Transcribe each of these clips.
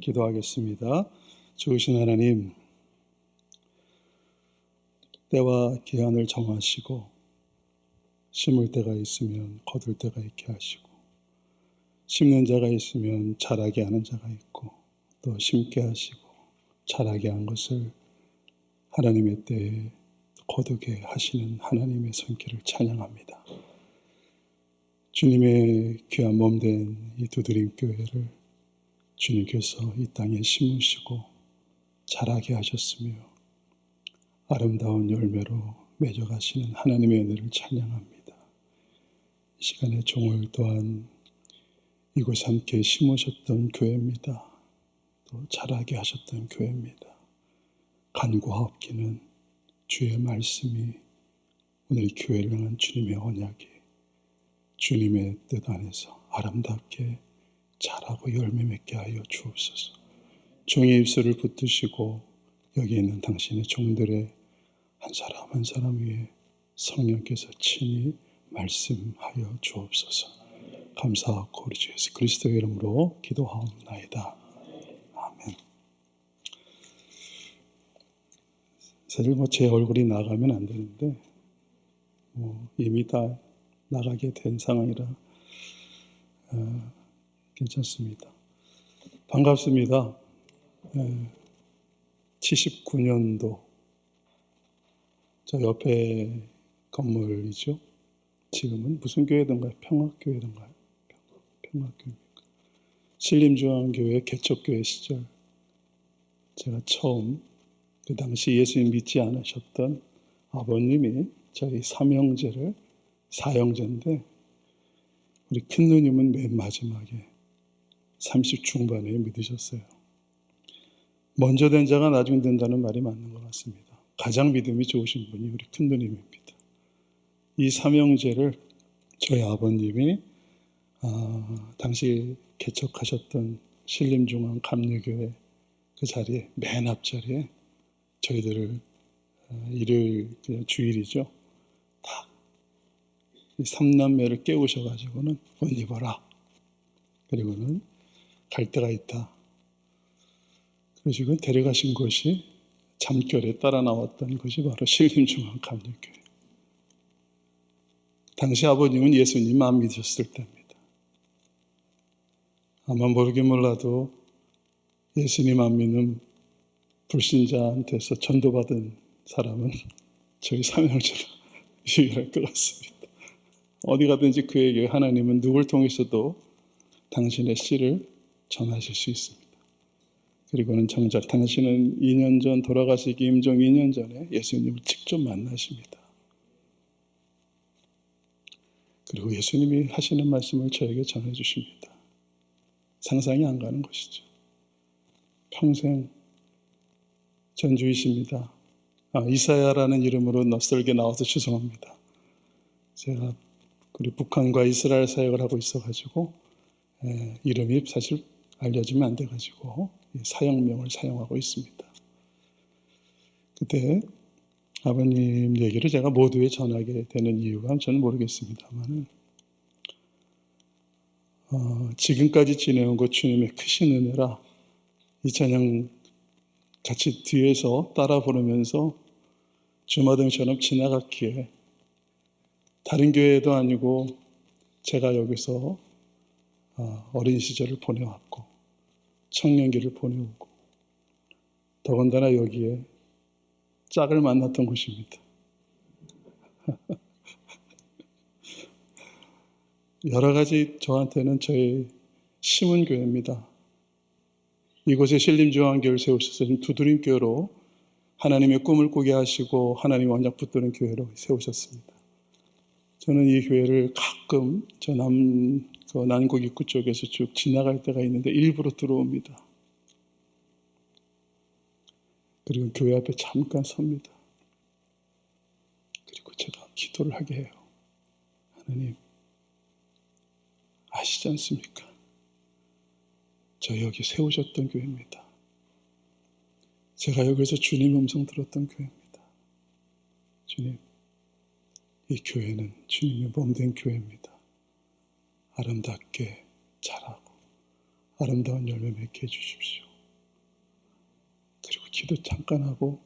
기도하겠습니다. 좋으신 하나님, 때와 기한을 정하시고 심을 때가 있으면 거둘 때가 있게 하시고 심는 자가 있으면 자라게 하는 자가 있고 또 심게 하시고 자라게 한 것을 하나님의 때에 거두게 하시는 하나님의 손길을 찬양합니다. 주님의 귀한 몸된 이 두드림 교회를 주님께서 이 땅에 심으시고 자라게 하셨으며 아름다운 열매로 맺어가시는 하나님의 은혜를 찬양합니다. 이 시간에 종을 또한 이곳에 함께 심으셨던 교회입니다. 또 자라게 하셨던 교회입니다. 간구하옵기는 주의 말씀이 오늘 이 교회를 향한 주님의 언약이 주님의 뜻 안에서 아름답게 자라고 열매 맺게 하여 주옵소서. 종의 입술을 붙드시고 여기 있는 당신의 종들의 한 사람 한 사람 위에 성령께서 친히 말씀하여 주옵소서. 감사하고 우리 주 예수 그리스도의 이름으로 기도하옵나이다. 아멘. 사실 제 얼굴이 나가면 안 되는데 이미 다 나가게 된 상황이라 괜찮습니다. 반갑습니다. 79년도 저 옆에 건물이죠. 지금은 무슨 교회던가요? 평화교회던가요? 평화교회입니까? 신림중앙교회 개척교회 시절 제가 처음 그 당시 예수님 믿지 않으셨던 아버님이 저희 사형제인데 우리 큰 누님은 맨 마지막에 30 중반에 믿으셨어요. 먼저 된 자가 나중 된다는 말이 맞는 것 같습니다. 가장 믿음이 좋으신 분이 우리 큰 누님입니다. 이 삼형제를 저희 아버님이 당시 개척하셨던 신림중앙 감리교회 그 자리에 맨 앞자리에 저희들을 일요일 주일이죠. 딱 이 삼남매를 깨우셔가지고는 옷 입어라. 그리고는 갈 데가 있다. 그러시고 데려가신 곳이 잠결에 따라 나왔던 것이 바로 신림중앙 감리교회. 당시 아버님은 예수님 안 믿으셨을 때입니다. 아마 모르긴 몰라도 예수님 안 믿는 불신자한테서 전도받은 사람은 저희 삼형제가 유일할 것 같습니다. 어디 가든지 그에게 하나님은 누굴 통해서도 당신의 씨를 전하실 수 있습니다. 그리고는 정작 당신은 2년 전 돌아가시기 임종 2년 전에 예수님을 직접 만나십니다. 그리고 예수님이 하시는 말씀을 저에게 전해주십니다. 상상이 안 가는 것이죠. 평생 전주이십니다. 이사야라는 이름으로 낯설게 나와서 죄송합니다. 제가 우리 북한과 이스라엘 사역을 하고 있어가지고 이름이 사실 알려지면 안 돼가지고 사형명을 사용하고 있습니다. 그때 아버님 얘기를 제가 모두에 전하게 되는 이유가 저는 모르겠습니다만 지금까지 지내온 것 주님의 크신 은혜라 이 찬양 같이 뒤에서 따라 부르면서 주마등처럼 지나갔기에 다른 교회도 아니고 제가 여기서 어린 시절을 보내왔고 청년기를 보내오고 더군다나 여기에 짝을 만났던 곳입니다. 여러 가지 저한테는 저의 시문교회입니다. 이곳에 신림중앙교회를 세우셔서 두드림교회로 하나님의 꿈을 꾸게 하시고 하나님의 언약 붙드는 교회로 세우셨습니다. 저는 이 교회를 가끔 저 난국 입구 쪽에서 쭉 지나갈 때가 있는데 일부러 들어옵니다. 그리고 교회 앞에 잠깐 섭니다. 그리고 제가 기도를 하게 해요. 하나님, 아시지 않습니까? 저 여기 세우셨던 교회입니다. 제가 여기서 주님 음성 들었던 교회입니다. 주님, 이 교회는 주님의 몸된 교회입니다. 아름답게 자라고 아름다운 열매 맺게 해주십시오. 그리고 기도 잠깐 하고,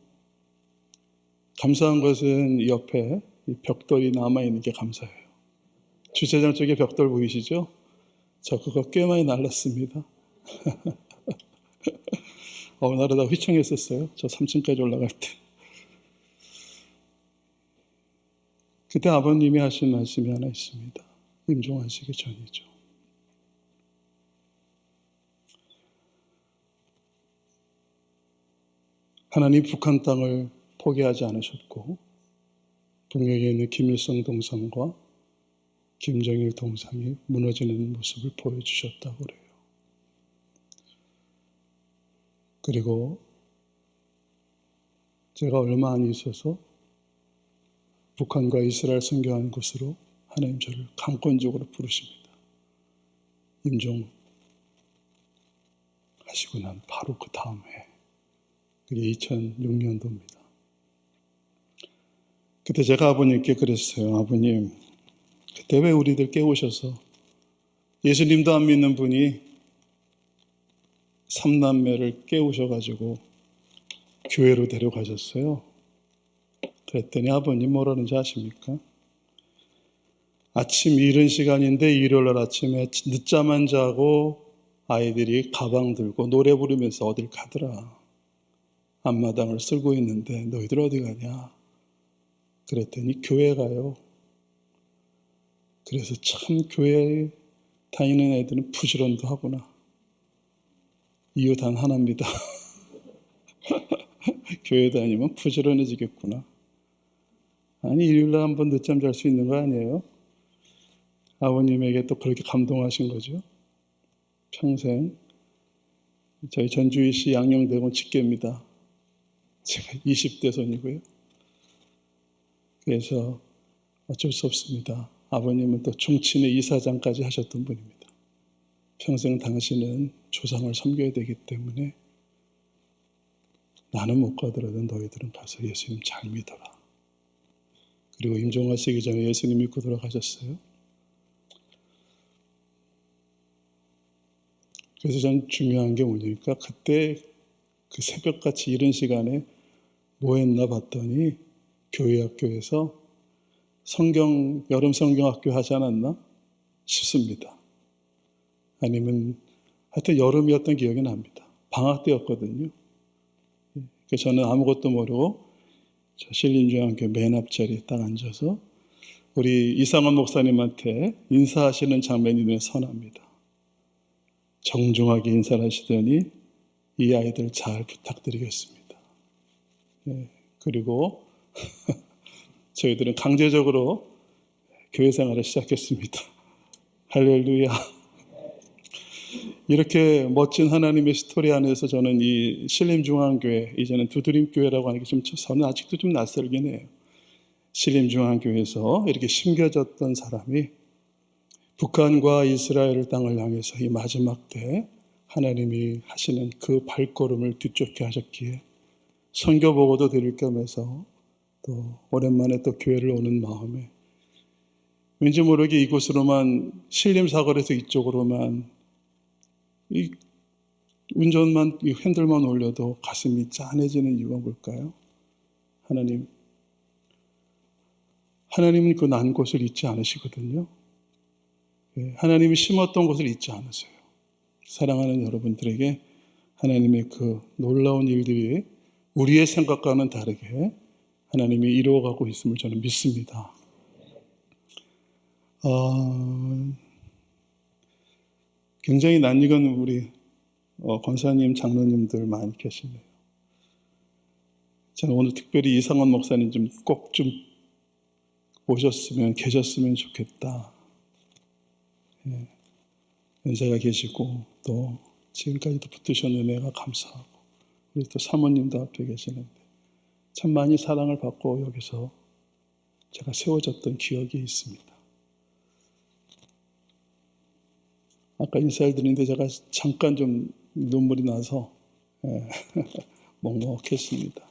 감사한 것은 옆에 이 벽돌이 남아있는 게 감사해요. 주차장 쪽에 벽돌 보이시죠? 저 그거 꽤 많이 날랐습니다. 나르다 휘청했었어요. 저 3층까지 올라갈 때. 그때 아버님이 하신 말씀이 하나 있습니다. 임종하시기 전이죠. 하나님 북한 땅을 포기하지 않으셨고, 북녘에 있는 김일성 동상과 김정일 동상이 무너지는 모습을 보여주셨다고 그래요. 그리고 제가 얼마 안 있어서 북한과 이스라엘 선교하는 곳으로 하나님 저를 강권적으로 부르십니다. 임종하시고 난 바로 그 다음 해, 그게 2006년도입니다. 그때 제가 아버님께 그랬어요. 아버님, 그때 왜 우리들 깨우셔서 예수님도 안 믿는 분이 3남매를 깨우셔가지고 교회로 데려가셨어요. 그랬더니 아버님 뭐라는지 아십니까? 아침 이른 시간인데 일요일 아침에 늦잠 자고 아이들이 가방 들고 노래 부르면서 어딜 가더라. 앞마당을 쓸고 있는데 너희들 어디 가냐? 그랬더니 교회 가요. 그래서 참 교회에 다니는 애들은 부지런도 하구나. 이유 단 하나입니다. 교회 다니면 부지런해지겠구나. 아니, 일요일날 한번 늦잠 잘 수 있는 거 아니에요? 아버님에게 또 그렇게 감동하신 거죠. 평생 저희 전주시 양녕대군 직계입니다. 제가 20대 손이고요. 그래서 어쩔 수 없습니다. 아버님은 또 종친의 이사장까지 하셨던 분입니다. 평생 당신은 조상을 섬겨야 되기 때문에 나는 못 가더라도 너희들은 가서 예수님 잘 믿어라. 그리고 임종하시기 전에 예수님 믿고 돌아가셨어요. 그래서 전 중요한 게 뭐냐니까 그때 그 새벽같이 이른 시간에 뭐 했나 봤더니 교회 학교에서 여름 성경학교 하지 않았나 싶습니다. 아니면 하여튼 여름이었던 기억이 납니다. 방학 때였거든요. 그래서 저는 아무것도 모르고 신림중앙교회 맨 앞자리에 딱 앉아서 우리 이상원 목사님한테 인사하시는 장면이 눈에 선합니다. 정중하게 인사를 하시더니 이 아이들 잘 부탁드리겠습니다. 그리고 저희들은 강제적으로 교회 생활을 시작했습니다. 할렐루야. 이렇게 멋진 하나님의 스토리 안에서 저는 이 신림중앙교회, 이제는 두드림교회라고 하는 게 저는 아직도 좀 낯설긴 해요. 신림중앙교회에서 이렇게 심겨졌던 사람이 북한과 이스라엘 땅을 향해서 이 마지막 때 하나님이 하시는 그 발걸음을 뒤쫓게 하셨기에 선교 보고도 드릴 겸해서 또 오랜만에 또 교회를 오는 마음에 왠지 모르게 이곳으로만 신림사거리에서 이쪽으로만 이 운전만 이 핸들만 올려도 가슴이 짠해지는 이유가 뭘까요? 하나님은 그 난 곳을 잊지 않으시거든요. 하나님이 심었던 곳을 잊지 않으세요. 사랑하는 여러분들에게 하나님의 그 놀라운 일들이 우리의 생각과는 다르게 하나님이 이루어가고 있음을 저는 믿습니다. 굉장히 낯익은 우리 권사님, 장로님들 많이 계시네요. 저는 오늘 특별히 이상원 목사님 꼭 좀 오셨으면, 계셨으면 좋겠다. 연세가 계시고 또 지금까지도 붙으셨는 내가 감사하고 우리 또 사모님도 앞에 계시는데 참 많이 사랑을 받고 여기서 제가 세워졌던 기억이 있습니다. 아까 인사를 드리는데 제가 잠깐 좀 눈물이 나서 먹먹했습니다.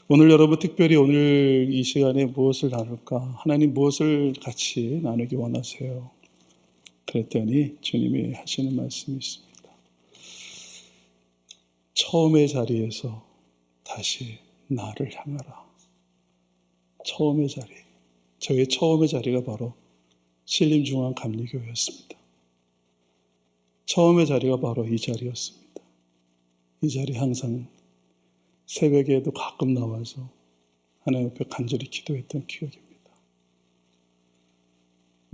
오늘 여러분 특별히 오늘 이 시간에 무엇을 나눌까? 하나님 무엇을 같이 나누기 원하세요? 그랬더니 주님이 하시는 말씀이 있습니다. 처음의 자리에서 다시 나를 향하라. 처음의 자리. 저의 처음의 자리가 바로 신림중앙감리교회였습니다. 처음의 자리가 바로 이 자리였습니다. 이 자리 항상 새벽에도 가끔 나와서 하나님 앞에 간절히 기도했던 기억입니다.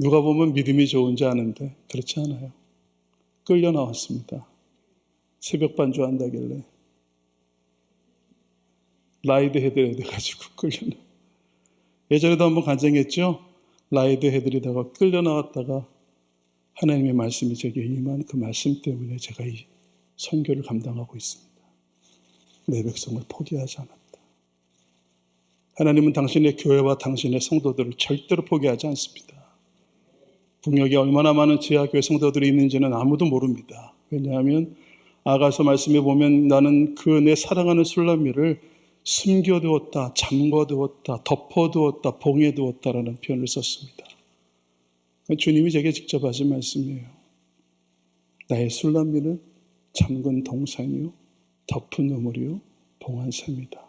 누가 보면 믿음이 좋은지 아는데 그렇지 않아요. 끌려 나왔습니다. 새벽 반주 한다길래 라이드 해드려야 돼가지고 끌려 나. 예전에도 한번 간증했죠. 라이드 해드리다가 끌려 나왔다가 하나님의 말씀이 제게 임한 그 말씀 때문에 제가 이 선교를 감당하고 있습니다. 내 백성을 포기하지 않았다. 하나님은 당신의 교회와 당신의 성도들을 절대로 포기하지 않습니다. 북녘에 얼마나 많은 지하교회 성도들이 있는지는 아무도 모릅니다. 왜냐하면 아가서 말씀에 보면 나는 그 내 사랑하는 술람미를 숨겨두었다, 잠궈두었다, 덮어두었다, 봉해두었다라는 표현을 썼습니다. 주님이 제게 직접 하신 말씀이에요. 나의 술람미는 잠근 동산이요, 덮은 우물이요, 봉한 샘이다.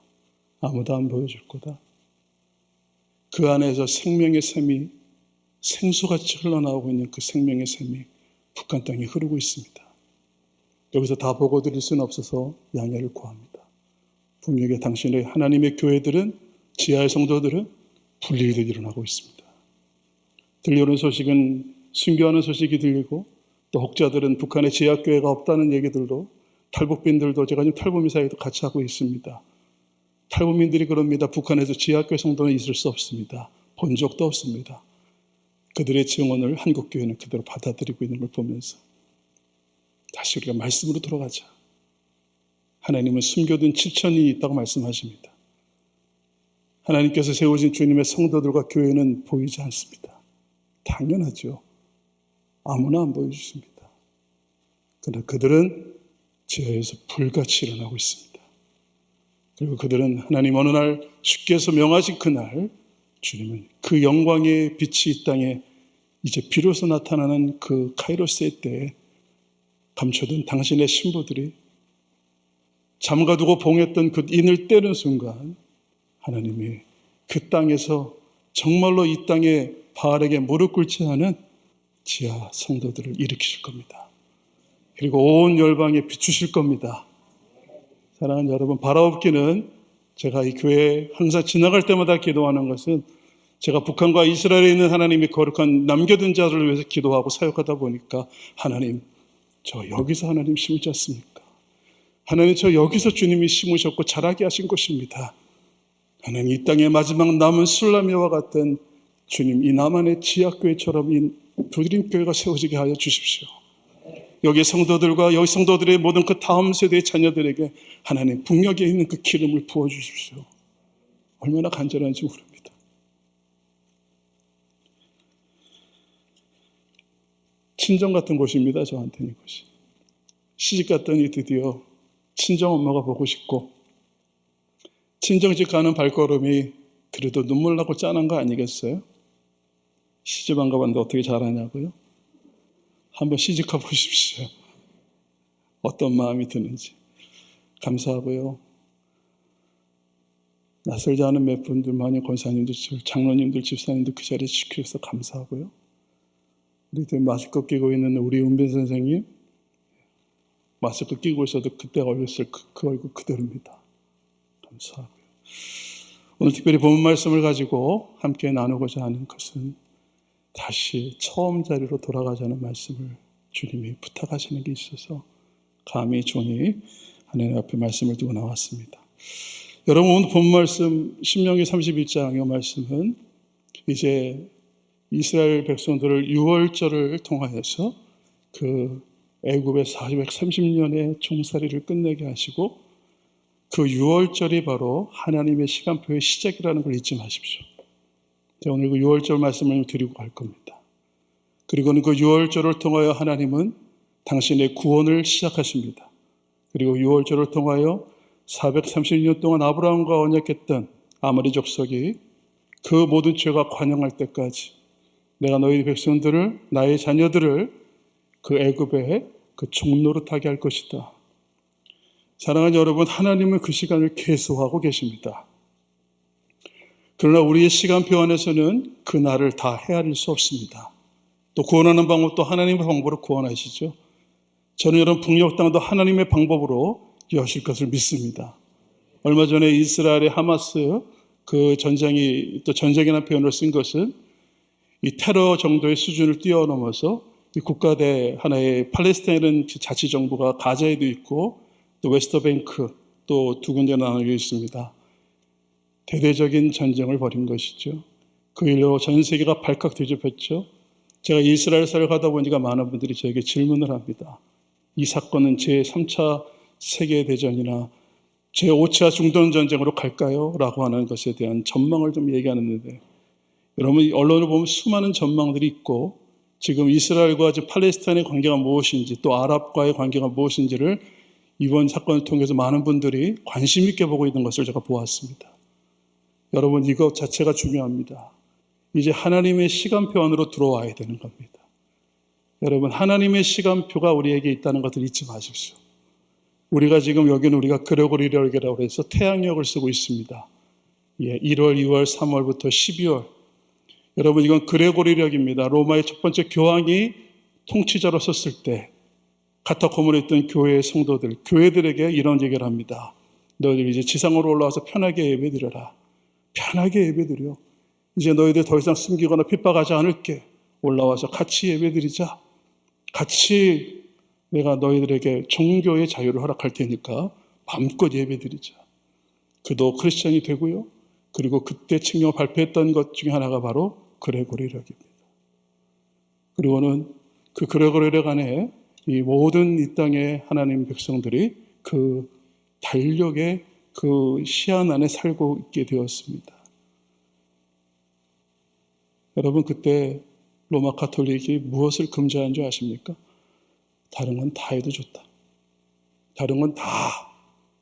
아무도 안 보여줄 거다. 그 안에서 생명의 샘이 생수같이 흘러나오고 있는 그 생명의 샘이 북한 땅에 흐르고 있습니다. 여기서 다 보고 드릴 수는 없어서 양해를 구합니다. 북녘에 당신의 하나님의 교회들은, 지하의 성도들은 분리되어 일어나고 있습니다. 들려오는 소식은 순교하는 소식이 들리고, 또 혹자들은 북한에 지하교회가 없다는 얘기들도, 탈북민들도, 제가 지금 탈북민 사회도 같이 하고 있습니다. 탈북민들이 그럽니다. 북한에서 지하교회 성도는 있을 수 없습니다. 본 적도 없습니다. 그들의 증언을 한국교회는 그대로 받아들이고 있는 걸 보면서 다시 우리가 말씀으로 돌아가자. 하나님은 숨겨둔 7천이 있다고 말씀하십니다. 하나님께서 세우신 주님의 성도들과 교회는 보이지 않습니다. 당연하죠. 아무나 안 보여주십니다. 그러나 그들은 지하에서 불같이 일어나고 있습니다. 그리고 그들은 하나님 어느 날 주께서 명하신 그날 주님은 그 영광의 빛이 이 땅에 이제 비로소 나타나는 그 카이로스의 때에 감춰둔 당신의 신부들이 잠가두고 봉했던 그 인을 떼는 순간 하나님이 그 땅에서 정말로 이 땅에 바알에게 무릎 꿇지 않은 지하 성도들을 일으키실 겁니다. 그리고 온 열방에 비추실 겁니다. 사랑하는 여러분, 바라옵기는 제가 이 교회에 항상 지나갈 때마다 기도하는 것은 제가 북한과 이스라엘에 있는 하나님이 거룩한 남겨둔 자들을 위해서 기도하고 사역하다 보니까 하나님, 저 여기서 하나님 심지 않습니까? 하나님, 저 여기서 주님이 심으셨고 자라게 하신 것입니다. 하나님, 이 땅의 마지막 남은 술라미와 같은 주님, 이 남한의 지하교회처럼 이 두드림교회가 세워지게 하여 주십시오. 여기 성도들과 여기 성도들의 모든 그 다음 세대의 자녀들에게 하나님 북녘에 있는 그 기름을 부어주십시오. 얼마나 간절한지 모릅니다. 친정 같은 곳입니다. 저한테는 이것이. 시집 갔더니 드디어 친정 엄마가 보고 싶고 친정집 가는 발걸음이 그래도 눈물 나고 짠한 거 아니겠어요? 시집 안 가봤는데 어떻게 잘하냐고요? 한번 시집 가보십시오. 어떤 마음이 드는지. 감사하고요. 낯설지 않은 몇 분들, 많이 권사님들, 장로님들, 집사님들 그 자리에 지켜주셔서 감사하고요. 우리 마스크 끼고 있는 우리 은빈 선생님, 마스크 끼고 있어도 그때 얼굴 그 얼굴 그대로입니다. 감사하고요. 오늘 특별히 본 말씀을 가지고 함께 나누고자 하는 것은 다시 처음 자리로 돌아가자는 말씀을 주님이 부탁하시는 게 있어서 감히 종이 하나님 앞에 말씀을 두고 나왔습니다. 여러분, 오늘 본 말씀 신명기 31장 이 말씀은 이제 이스라엘 백성들을 유월절을 통하여서 그 애굽의 430년의 종살이를 끝내게 하시고 그 유월절이 바로 하나님의 시간표의 시작이라는 걸 잊지 마십시오. 제가 오늘 그 유월절 말씀을 드리고 갈 겁니다. 그리고는 그 유월절을 통하여 하나님은 당신의 구원을 시작하십니다. 그리고 유월절을 통하여 430년 동안 아브라함과 언약했던 아모리 족속이 그 모든 죄가 관영할 때까지 내가 너희 백성들을, 나의 자녀들을 그 애굽의 그 종노릇하게 할 것이다. 사랑하는 여러분, 하나님은 그 시간을 계수하고 계십니다. 그러나 우리의 시간표 안에서는 그 날을 다 헤아릴 수 없습니다. 또 구원하는 방법도 하나님의 방법으로 구원하시죠. 저는 여러분 북녘 땅도 하나님의 방법으로 여실 것을 믿습니다. 얼마 전에 이스라엘의 하마스 그 전쟁이 또 전쟁이라는 표현을 쓴 것은 이 테러 정도의 수준을 뛰어넘어서 이 국가대 하나의 팔레스타인은 자치정부가 가자에도 있고 또 웨스트뱅크 또 두 군데 나눠져 있습니다. 대대적인 전쟁을 벌인 것이죠. 그 일로 전 세계가 발칵 뒤집혔죠. 제가 이스라엘 사를 가다 보니까 많은 분들이 저에게 질문을 합니다. 이 사건은 제3차 세계대전이나 제5차 중동전쟁으로 갈까요? 라고 하는 것에 대한 전망을 좀 얘기하는데, 여러분 언론을 보면 수많은 전망들이 있고 지금 이스라엘과 팔레스타인의 관계가 무엇인지 또 아랍과의 관계가 무엇인지를 이번 사건을 통해서 많은 분들이 관심 있게 보고 있는 것을 제가 보았습니다. 여러분 이것 자체가 중요합니다. 이제 하나님의 시간표 안으로 들어와야 되는 겁니다. 여러분 하나님의 시간표가 우리에게 있다는 것을 잊지 마십시오. 우리가 지금 여기는 우리가 그레고리력이라고 해서 태양력을 쓰고 있습니다. 1월, 2월, 3월부터 12월. 여러분 이건 그레고리력입니다. 로마의 첫 번째 교황이 통치자로 섰을 때 카타콤으로 있던 교회의 성도들, 교회들에게 이런 얘기를 합니다. 너희들 이제 지상으로 올라와서 편하게 예배드려라. 편하게 예배드려. 이제 너희들 더 이상 숨기거나 핍박하지 않을게. 올라와서 같이 예배드리자. 같이 내가 너희들에게 종교의 자유를 허락할 테니까 마음껏 예배드리자. 그도 크리스천이 되고요. 그리고 그때 칙령 발표했던 것 중에 하나가 바로 그레고리력입니다. 그리고는 그 그레고리력 안에 이 모든 이 땅의 하나님 백성들이 그 달력의 그 시한 안에 살고 있게 되었습니다. 여러분 그때 로마 가톨릭이 무엇을 금지한 줄 아십니까? 다른 건 다 해도 좋다. 다른 건 다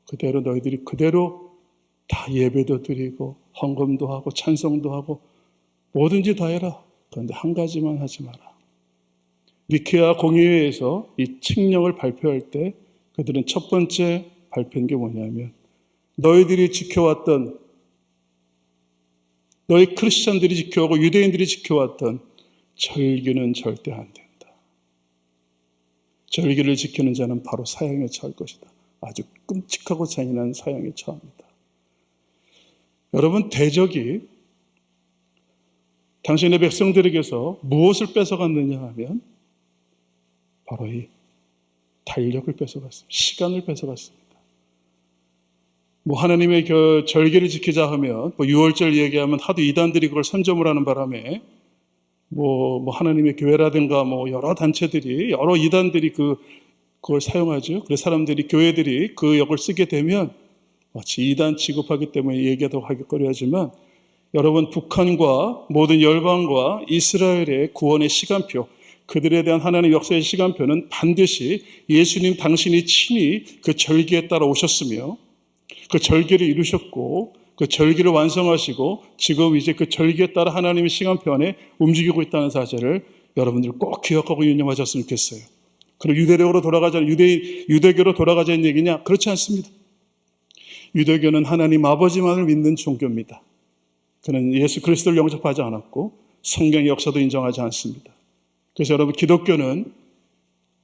그대로 너희들이 그대로 다 예배도 드리고 헌금도 하고 찬송도 하고 뭐든지 다 해라. 그런데 한 가지만 하지 마라. 니케아 공의회에서 이 칙령을 발표할 때 그들은 첫 번째 발표한 게 뭐냐면 너희들이 지켜왔던 너희 크리스천들이 지켜오고 유대인들이 지켜왔던 절기는 절대 안 된다. 절기를 지키는 자는 바로 사형에 처할 것이다. 아주 끔찍하고 잔인한 사형에 처합니다. 여러분 대적이 당신의 백성들에게서 무엇을 뺏어갔느냐 하면 바로 이 달력을 뺏어갔습니다. 시간을 뺏어갔습니다. 하나님의 절기를 지키자 하면 유월절 얘기하면 하도 이단들이 그걸 선점을 하는 바람에 하나님의 교회라든가 여러 단체들이 여러 이단들이 그걸 사용하죠. 그래서 사람들이 교회들이 그 역을 쓰게 되면 마치 이단 취급하기 때문에 얘기도 하기거리 하지만 여러분 북한과 모든 열방과 이스라엘의 구원의 시간표 그들에 대한 하나님의 역사의 시간표는 반드시 예수님 당신이 친히 그 절기에 따라 오셨으며 그 절기를 이루셨고 그 절기를 완성하시고 지금 이제 그 절기에 따라 하나님의 시간표 안에 움직이고 있다는 사실을 여러분들 꼭 기억하고 유념하셨으면 좋겠어요. 그리고 유대교로 돌아가자는 유대교로 돌아가자는 얘기냐? 그렇지 않습니다. 유대교는 하나님 아버지만을 믿는 종교입니다. 그는 예수 그리스도를 영접하지 않았고 성경의 역사도 인정하지 않습니다. 그래서 여러분 기독교는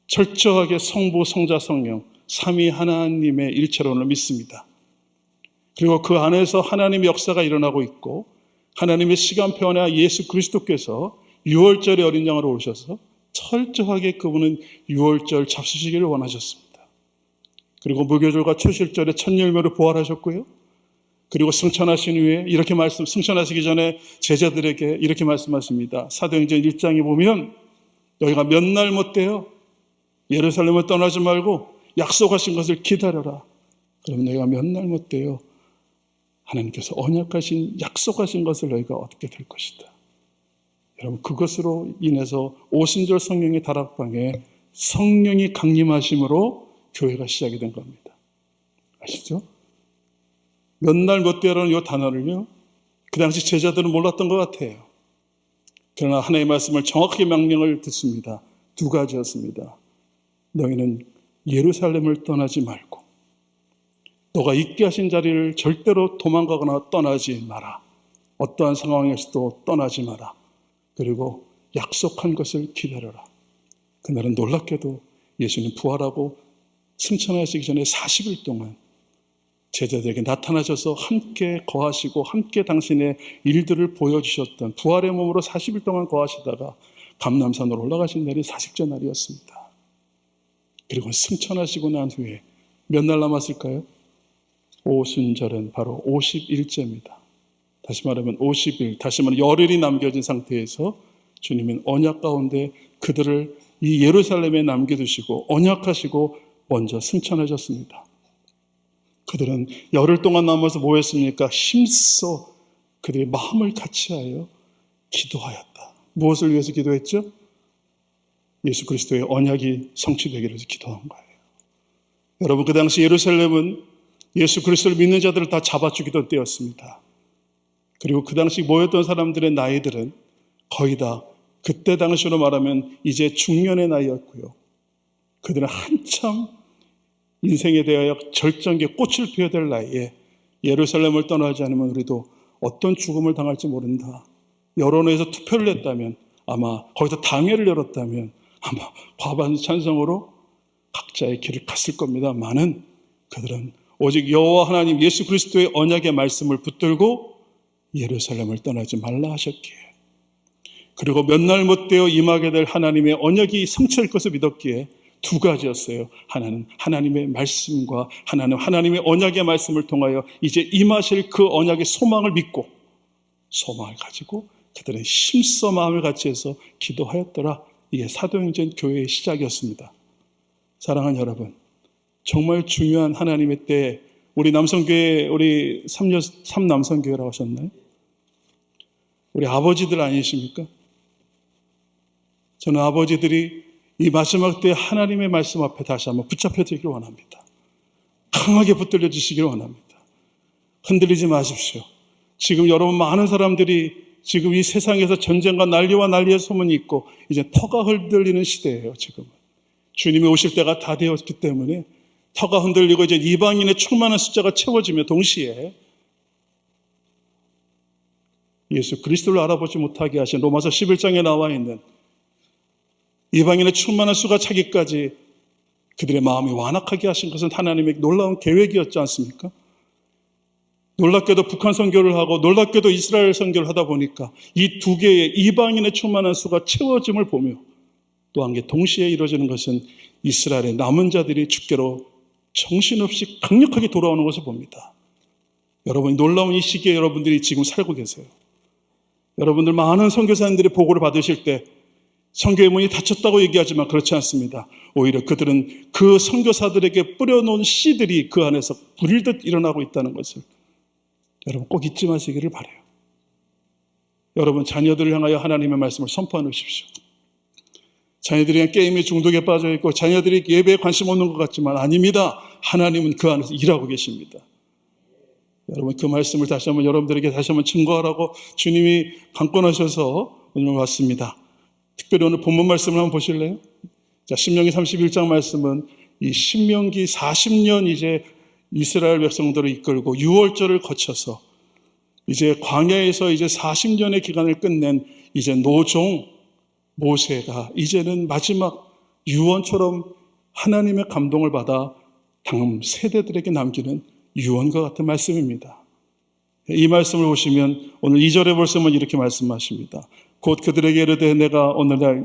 철저하게 성부, 성자, 성령 삼위 하나님의 일체론을 믿습니다. 그리고 그 안에서 하나님의 역사가 일어나고 있고 하나님의 시간표 안에 예수 그리스도께서 유월절의 어린 양으로 오셔서 철저하게 그분은 유월절 잡수시기를 원하셨습니다. 그리고 무교절과 초실절에 첫 열매로 부활하셨고요. 그리고 승천하신 후에 승천하시기 전에 제자들에게 이렇게 말씀하십니다. 사도행전 1장에 보면 너희가 몇 날 못돼요. 예루살렘을 떠나지 말고 약속하신 것을 기다려라. 그럼 너희가 몇 날 못돼요. 하나님께서 언약하신 약속하신 것을 너희가 얻게 될 것이다. 여러분 그것으로 인해서 오순절 성령의 다락방에 성령이 강림하심으로 교회가 시작이 된 겁니다. 아시죠? 몇 날 못돼라는 이 단어를요. 그 당시 제자들은 몰랐던 것 같아요. 그러나 하나님의 말씀을 정확하게 명령을 듣습니다. 두 가지였습니다. 너희는 예루살렘을 떠나지 말고 너가 있게 하신 자리를 절대로 도망가거나 떠나지 마라. 어떠한 상황에서도 떠나지 마라. 그리고 약속한 것을 기다려라. 그날은 놀랍게도 예수님 부활하고 승천하시기 전에 40일 동안 제자들에게 나타나셔서 함께 거하시고 함께 당신의 일들을 보여주셨던 부활의 몸으로 40일 동안 거하시다가 감람산으로 올라가신 날이 40째 날이었습니다. 그리고 승천하시고 난 후에 몇 날 남았을까요? 오순절은 바로 50일째입니다. 다시 말하면 50일, 다시 말하면 열흘이 남겨진 상태에서 주님은 언약 가운데 그들을 이 예루살렘에 남겨두시고 언약하시고 먼저 승천하셨습니다. 그들은 열흘 동안 남아서 뭐 했습니까? 힘써 그들의 마음을 같이하여 기도하였다. 무엇을 위해서 기도했죠? 예수 그리스도의 언약이 성취되기를 위해서 기도한 거예요. 여러분, 그 당시 예루살렘은 예수 그리스도를 믿는 자들을 다 잡아주기던 때였습니다. 그리고 그 당시 모였던 사람들의 나이들은 거의 다 그때 당시로 말하면 이제 중년의 나이였고요. 그들은 한참 인생에 대하여 절정기에 꽃을 피워야 될 나이에 예루살렘을 떠나지 않으면 우리도 어떤 죽음을 당할지 모른다. 여론에서 투표를 했다면 아마 거기서 당회를 열었다면 아마 과반 찬성으로 각자의 길을 갔을 겁니다만은 그들은 오직 여호와 하나님 예수 그리스도의 언약의 말씀을 붙들고 예루살렘을 떠나지 말라 하셨기에, 그리고 몇 날 못되어 임하게 될 하나님의 언약이 성취할 것을 믿었기에 두 가지였어요. 하나는 하나님의 말씀과 하나는 하나님의 언약의 말씀을 통하여 이제 임하실 그 언약의 소망을 믿고 소망을 가지고 그들은 힘써 마음을 같이 해서 기도하였더라. 이게 사도행전 교회의 시작이었습니다. 사랑하는 여러분, 정말 중요한 하나님의 때에 우리 남성교회, 우리 3남성교회라고 하셨나요? 우리 아버지들 아니십니까? 저는 아버지들이 이 마지막 때 하나님의 말씀 앞에 다시 한번 붙잡혀 드리기를 원합니다. 강하게 붙들려 주시기를 원합니다. 흔들리지 마십시오. 지금 여러분 많은 사람들이 지금 이 세상에서 전쟁과 난리와 난리의 소문이 있고 이제 터가 흔들리는 시대예요. 지금은 주님이 오실 때가 다 되었기 때문에 터가 흔들리고 이제 이방인의 충만한 숫자가 채워지며 동시에 예수 그리스도를 알아보지 못하게 하신 로마서 11장에 나와 있는 이방인의 충만한 수가 차기까지 그들의 마음이 완악하게 하신 것은 하나님의 놀라운 계획이었지 않습니까? 놀랍게도 북한 선교를 하고 놀랍게도 이스라엘 선교를 하다 보니까 이 두 개의 이방인의 충만한 수가 채워짐을 보며 또 한 개 동시에 이루어지는 것은 이스라엘의 남은 자들이 주께로 정신없이 강력하게 돌아오는 것을 봅니다. 여러분, 놀라운 이 시기에 여러분들이 지금 살고 계세요. 여러분들 많은 선교사님들이 보고를 받으실 때 선교의 문이 닫혔다고 얘기하지만 그렇지 않습니다. 오히려 그들은 그 선교사들에게 뿌려놓은 씨들이 그 안에서 불듯 일어나고 있다는 것을 여러분 꼭 잊지 마시기를 바라요. 여러분, 자녀들을 향하여 하나님의 말씀을 선포하십시오. 자녀들이 게임에 중독에 빠져 있고 자녀들이 예배에 관심 없는 것 같지만 아닙니다. 하나님은 그 안에서 일하고 계십니다. 여러분, 그 말씀을 다시 한번 여러분들에게 다시 한번 증거하라고 주님이 강권하셔서 오늘 왔습니다. 특별히 오늘 본문 말씀을 한번 보실래요? 자, 신명기 31장 말씀은 이 신명기 40년 이제 이스라엘 백성들을 이끌고 6월절을 거쳐서 이제 광야에서 이제 40년의 기간을 끝낸 이제 노종 모세가 이제는 마지막 유언처럼 하나님의 감동을 받아 다음 세대들에게 남기는 유언과 같은 말씀입니다. 이 말씀을 보시면 오늘 2절에 보시면 이렇게 말씀하십니다. 곧 그들에게 이르되 내가 오늘날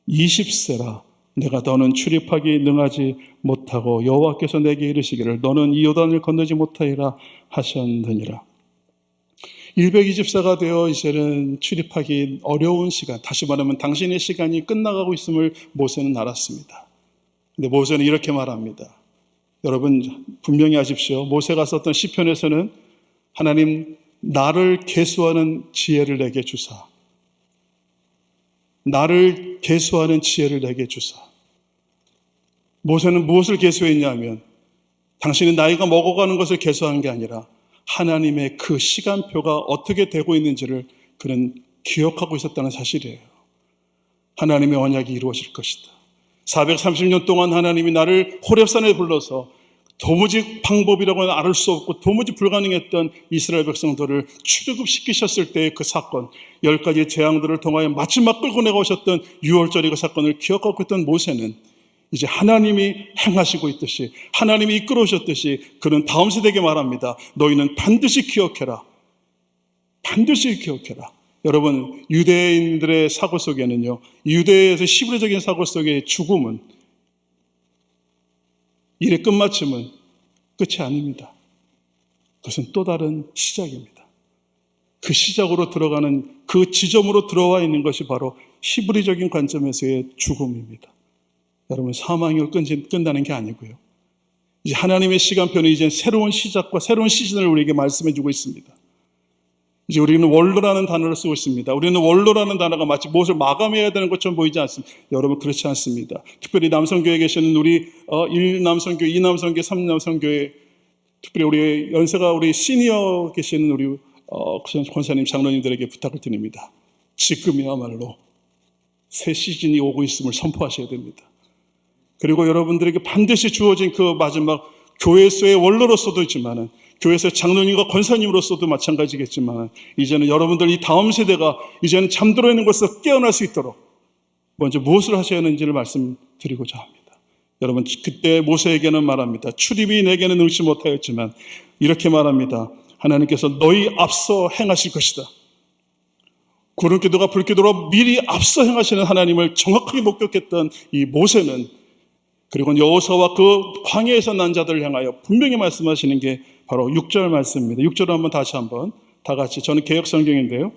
120세라 내가 더는 출입하기 능하지 못하고 여호와께서 내게 이르시기를 너는 이 요단을 건너지 못하리라 하셨느니라. 120세가 되어 이제는 출입하기 어려운 시간, 다시 말하면 당신의 시간이 끝나가고 있음을 모세는 알았습니다. 근데 모세는 이렇게 말합니다. 여러분 분명히 아십시오. 모세가 썼던 시편에서는 하나님 나를 계수하는 지혜를 내게 주사, 나를 계수하는 지혜를 내게 주사. 모세는 무엇을 계수했냐면 당신이 나이가 먹어가는 것을 계수한 게 아니라 하나님의 그 시간표가 어떻게 되고 있는지를 그는 기억하고 있었다는 사실이에요. 하나님의 언약이 이루어질 것이다. 430년 동안 하나님이 나를 호렙산에 불러서 도무지 방법이라고는 알 수 없고 도무지 불가능했던 이스라엘 백성들을 출애굽시키셨을 때의 그 사건, 10가지 재앙들을 통하여 마지막 끌고 내가오셨던 6월절의 그 사건을 기억하고 있던 모세는 이제 하나님이 행하시고 있듯이, 하나님이 이끌어 오셨듯이 그는 다음 세대에게 말합니다. 너희는 반드시 기억해라. 반드시 기억해라. 여러분, 유대인들의 사고 속에는요, 유대에서 시브리적인 사고 속의 죽음은, 일의 끝마침은 끝이 아닙니다. 그것은 또 다른 시작입니다. 그 시작으로 들어가는, 그 지점으로 들어와 있는 것이 바로 히브리적인 관점에서의 죽음입니다. 여러분, 사망이 끝나는 게 아니고요. 이제 하나님의 시간표는 이제 새로운 시작과 새로운 시즌을 우리에게 말씀해 주고 있습니다. 이제 우리는 원로라는 단어를 쓰고 있습니다. 우리는 원로라는 단어가 마치 무엇을 마감해야 되는 것처럼 보이지 않습니다. 여러분, 그렇지 않습니다. 특별히 남성교회에 계시는 우리 1남성교회, 2남성교회, 3남성교회, 특별히 우리 연세가 우리 시니어 계시는 우리 권사님, 장로님들에게 부탁을 드립니다. 지금이야말로 새 시즌이 오고 있음을 선포하셔야 됩니다. 그리고 여러분들에게 반드시 주어진 그 마지막, 교회에서의 원로로서도 있지만은, 교회에서 장로님과 권사님으로서도 마찬가지겠지만, 이제는 여러분들 이 다음 세대가 이제는 잠들어 있는 것에서 깨어날 수 있도록 먼저 무엇을 하셔야 하는지를 말씀드리고자 합니다. 여러분, 그때 모세에게는 말합니다. 출입이 내게는 능치 못하였지만 이렇게 말합니다. 하나님께서 너희 앞서 행하실 것이다. 구름기도가 불기도로 미리 앞서 행하시는 하나님을 정확하게 목격했던 이 모세는, 그리고 여호수아와 그 광야에서 난 자들을 향하여 분명히 말씀하시는 게 바로 6절 말씀입니다. 6절을 한번 다시 한번 다 같이, 저는 개역 성경인데요,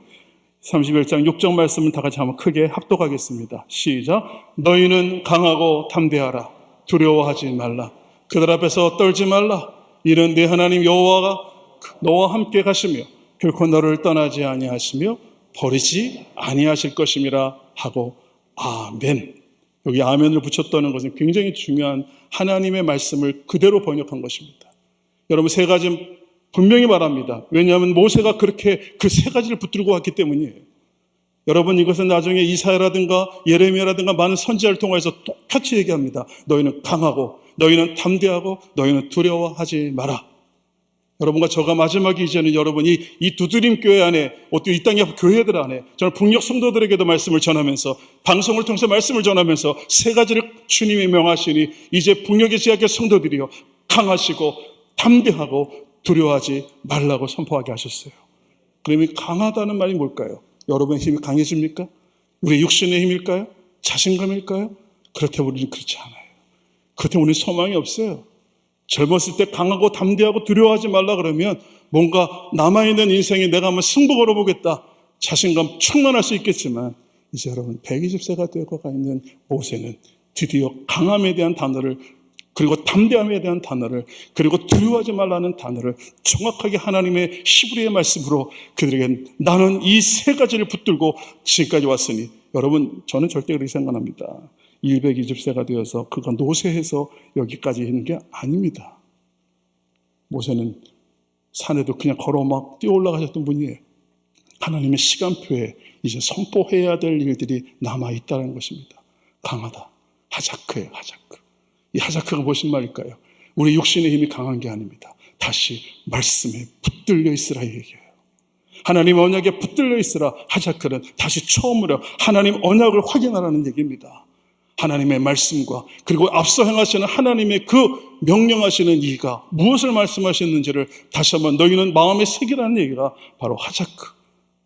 31장 6절 말씀은 다 같이 한번 크게 합독하겠습니다. 시작. 너희는 강하고 담대하라. 두려워하지 말라. 그들 앞에서 떨지 말라. 이는 네 하나님 여호와가 너와 함께 가시며 결코 너를 떠나지 아니하시며 버리지 아니하실 것임이라 하고 아멘. 여기 아멘을 붙였다는 것은 굉장히 중요한 하나님의 말씀을 그대로 번역한 것입니다. 여러분, 세 가지 분명히 말합니다. 왜냐하면 모세가 그렇게 그 세 가지를 붙들고 왔기 때문이에요. 여러분, 이것은 나중에 이사야라든가 예레미야라든가 많은 선지자를 통해서 똑같이 얘기합니다. 너희는 강하고, 너희는 담대하고, 너희는 두려워하지 마라. 여러분과 저가 마지막에 이제는 여러분이 이 두드림 교회 안에, 어떻게 이 땅의 교회들 안에, 저는 북녘 성도들에게도 말씀을 전하면서, 방송을 통해서 말씀을 전하면서 세 가지를 주님이 명하시니 이제 북녘의 지역의 성도들이요, 강하시고 담대하고 두려워하지 말라고 선포하게 하셨어요. 그러면 강하다는 말이 뭘까요? 여러분의 힘이 강해집니까? 우리 육신의 힘일까요? 자신감일까요? 그렇다면 우리는 그렇지 않아요. 그렇다면 우리는 소망이 없어요. 젊었을 때 강하고 담대하고 두려워하지 말라 그러면 뭔가 남아있는 인생에 내가 한번 승부 걸어보겠다, 자신감 충만할 수 있겠지만, 이제 여러분 120세가 되어가 있는 모세는 드디어 강함에 대한 단어를, 그리고 담대함에 대한 단어를, 그리고 두려워하지 말라는 단어를 정확하게 하나님의 히브리의 말씀으로 그들에게, 나는 이 세 가지를 붙들고 지금까지 왔으니, 여러분, 저는 절대 그렇게 생각합니다. 220세가 되어서 그가 노쇠해서 여기까지 있는 게 아닙니다. 모세는 산에도 그냥 걸어 막 뛰어 올라가셨던 분이에요. 하나님의 시간표에 이제 선포해야 될 일들이 남아있다는 것입니다. 강하다. 하자크예요, 하자크. 이 하자크가 무슨 말일까요? 우리 육신의 힘이 강한 게 아닙니다. 다시 말씀에 붙들려 있으라 얘기해요. 하나님 언약에 붙들려 있으라. 하자크는 다시 처음으로 하나님 언약을 확인하라는 얘기입니다. 하나님의 말씀과, 그리고 앞서 행하시는 하나님의 그 명령하시는 이가 무엇을 말씀하셨는지를 다시 한번 너희는 마음에 새기라는 얘기가 바로 하자크,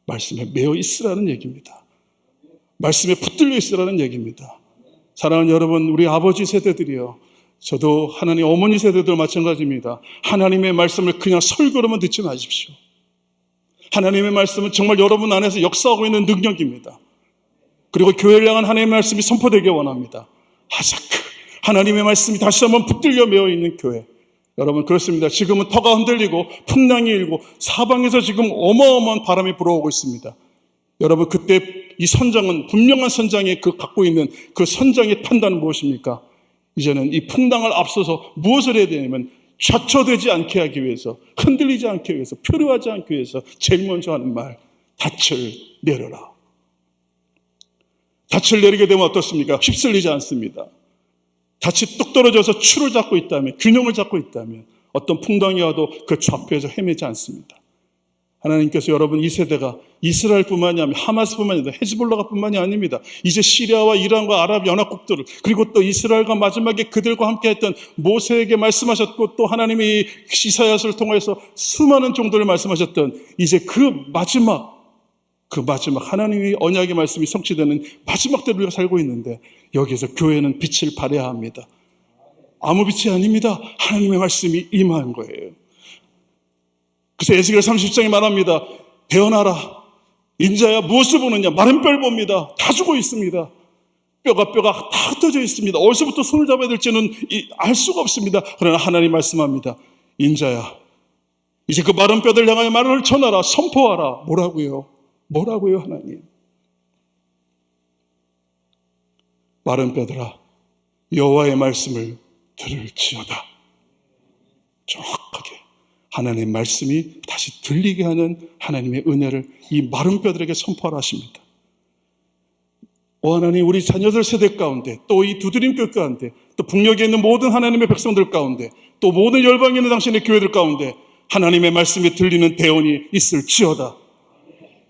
말씀에 매여 있으라는 얘기입니다. 말씀에 붙들려 있으라는 얘기입니다. 사랑하는 여러분, 우리 아버지 세대들이요, 저도 하나님 어머니 세대들 마찬가지입니다. 하나님의 말씀을 그냥 설교로만 듣지 마십시오. 하나님의 말씀은 정말 여러분 안에서 역사하고 있는 능력입니다. 그리고 교회를 향한 하나님의 말씀이 선포되길 원합니다. 하자크, 하나님의 말씀이 다시 한번 붙들려 매어 있는 교회. 여러분, 그렇습니다. 지금은 터가 흔들리고 풍랑이 일고 사방에서 지금 어마어마한 바람이 불어오고 있습니다. 여러분, 그때 이 선장은, 분명한 선장이 그 갖고 있는 그 선장의 판단은 무엇입니까? 이제는 이 풍랑을 앞서서 무엇을 해야 되냐면, 좌초되지 않게 하기 위해서, 흔들리지 않게 위해서, 표류하지 않기 위해서 제일 먼저 하는 말, 닻을 내려라. 닻을 내리게 되면 어떻습니까? 휩쓸리지 않습니다. 닻이 뚝 떨어져서 추를 잡고 있다면, 균형을 잡고 있다면 어떤 풍랑이 와도 그 좌표에서 헤매지 않습니다. 하나님께서 여러분 이 세대가 이스라엘뿐만이 아니라 하마스뿐만이 아니라 헤즈볼라가 뿐만이 아닙니다. 이제 시리아와 이란과 아랍 연합국들을 그리고 또 이스라엘과 마지막에 그들과 함께 했던 모세에게 말씀하셨고 또 하나님이 이사야서를 통해서 수많은 종들을 말씀하셨던 이제 그 마지막 하나님의 언약의 말씀이 성취되는 마지막 때를 우리가 살고 있는데 여기에서 교회는 빛을 발해야 합니다. 아무 빛이 아닙니다. 하나님의 말씀이 임한 거예요. 그래서 에스겔 30장에 말합니다. 대언하라. 인자야 무엇을 보느냐? 마른 뼈를 봅니다. 다 죽어 있습니다. 뼈가 다 흩어져 있습니다. 어디서부터 손을 잡아야 될지는 알 수가 없습니다. 그러나 하나님 말씀합니다. 인자야 이제 그 마른 뼈들 향하여 말을 전하라. 선포하라. 뭐라고요 하나님? 마른 뼈들아 여호와의 말씀을 들을지어다. 정확하게 하나님의 말씀이 다시 들리게 하는 하나님의 은혜를 이 마른 뼈들에게 선포하라 하십니다. 오 하나님, 우리 자녀들 세대 가운데 또 이 두드림교 가운데 또 북녘에 있는 모든 하나님의 백성들 가운데 또 모든 열방에 있는 당신의 교회들 가운데 하나님의 말씀이 들리는 대언이 있을지어다.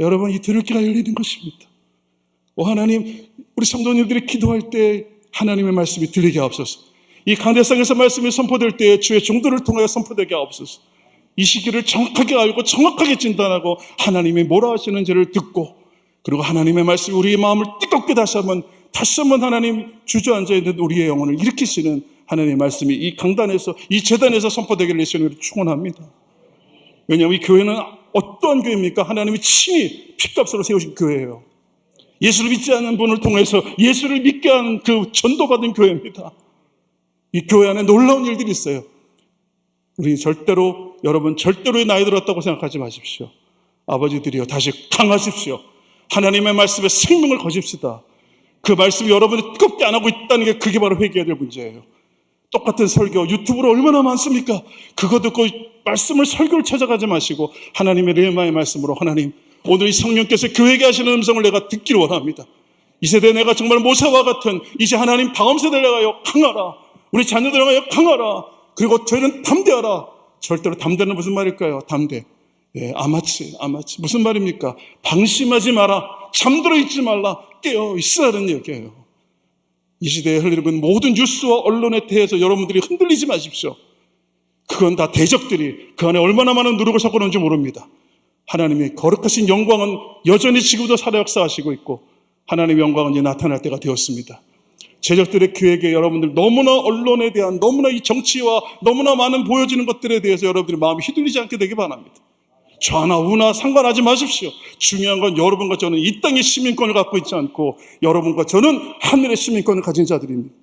여러분, 이 들을 귀가 열리는 것입니다. 오 하나님, 우리 성도님들이 기도할 때 하나님의 말씀이 들리게 하옵소서. 이 강대상에서 말씀이 선포될 때 주의 종들을 통하여 선포되게 하옵소서. 이 시기를 정확하게 알고 정확하게 진단하고 하나님이 뭐라 하시는지를 듣고 그리고 하나님의 말씀이 우리의 마음을 뜨겁게 다시 한번 하나님 주저앉아 있는 우리의 영혼을 일으키시는 하나님의 말씀이 이 강단에서 이 재단에서 선포되기를 예수님으로 축원합니다. 왜냐하면 이 교회는 어떠한 교회입니까? 하나님이 친히 핏값으로 세우신 교회예요. 예수를 믿지 않는 분을 통해서 예수를 믿게 하는 그 전도받은 교회입니다. 이 교회 안에 놀라운 일들이 있어요. 우리 여러분 절대로 나이 들었다고 생각하지 마십시오. 아버지들이여 다시 강하십시오. 하나님의 말씀에 생명을 거십시다. 그 말씀이 여러분이 뜨겁게 안 하고 있다는 게 그게 바로 회개해야 될 문제예요. 똑같은 설교 유튜브로 얼마나 많습니까? 그거 듣고 말씀을 설교를 찾아가지 마시고 하나님의 레마의 말씀으로 하나님 오늘 이 성령께서 교회에게 하시는 음성을 내가 듣기를 원합니다. 이 세대에 내가 정말 모세와 같은 이제 하나님 다음 세대를 향하여 강하라. 우리 자녀들을 향하여 강하라. 그리고 저희는 담대하라. 절대로 담대는 무슨 말일까요? 담대. 아마치. 무슨 말입니까? 방심하지 마라. 잠들어 있지 말라. 깨어 있으라는 얘기예요. 이 시대에 흘리는 모든 뉴스와 언론에 대해서 여러분들이 흔들리지 마십시오. 그건 다 대적들이 그 안에 얼마나 많은 누룩을 섞어놓은지 모릅니다. 하나님의 거룩하신 영광은 여전히 지금도 살아 역사하시고 있고 하나님의 영광은 이제 나타날 때가 되었습니다. 제적들의 기획에 여러분들 너무나 언론에 대한 너무나 이 정치와 너무나 많은 보여지는 것들에 대해서 여러분들의 마음이 휘둘리지 않게 되기 바랍니다. 좌나 우나 상관하지 마십시오. 중요한 건 여러분과 저는 이 땅의 시민권을 갖고 있지 않고 여러분과 저는 하늘의 시민권을 가진 자들입니다.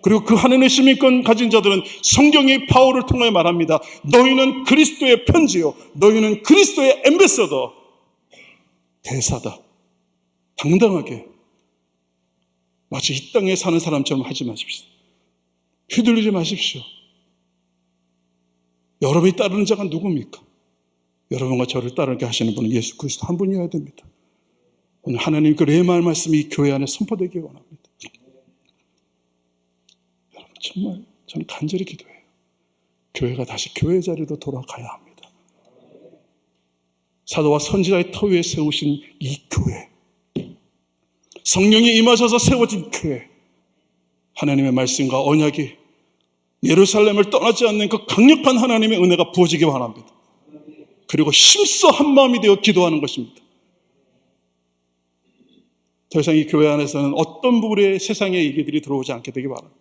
그리고 그 하늘의 시민권 가진 자들은 성경의 바울을 통해 말합니다. 너희는 그리스도의 편지요 너희는 그리스도의 앰베서더 대사다. 당당하게 마치 이 땅에 사는 사람처럼 하지 마십시오. 휘둘리지 마십시오. 여러분이 따르는 자가 누굽니까? 여러분과 저를 따르게 하시는 분은 예수 그리스도 한 분이어야 됩니다. 오늘 하나님 그 레마의 말씀이 교회 안에 선포되기 원합니다. 여러분 정말 저는 간절히 기도해요. 교회가 다시 교회 자리로 돌아가야 합니다. 사도와 선지자의 터 위에 세우신 이 교회, 성령이 임하셔서 세워진 교회, 하나님의 말씀과 언약이 예루살렘을 떠나지 않는 그 강력한 하나님의 은혜가 부어지기 바랍니다. 그리고 힘써 한마음이 되어 기도하는 것입니다. 더 이상 이 교회 안에서는 어떤 부분에 세상의 얘기들이 들어오지 않게 되기 바랍니다.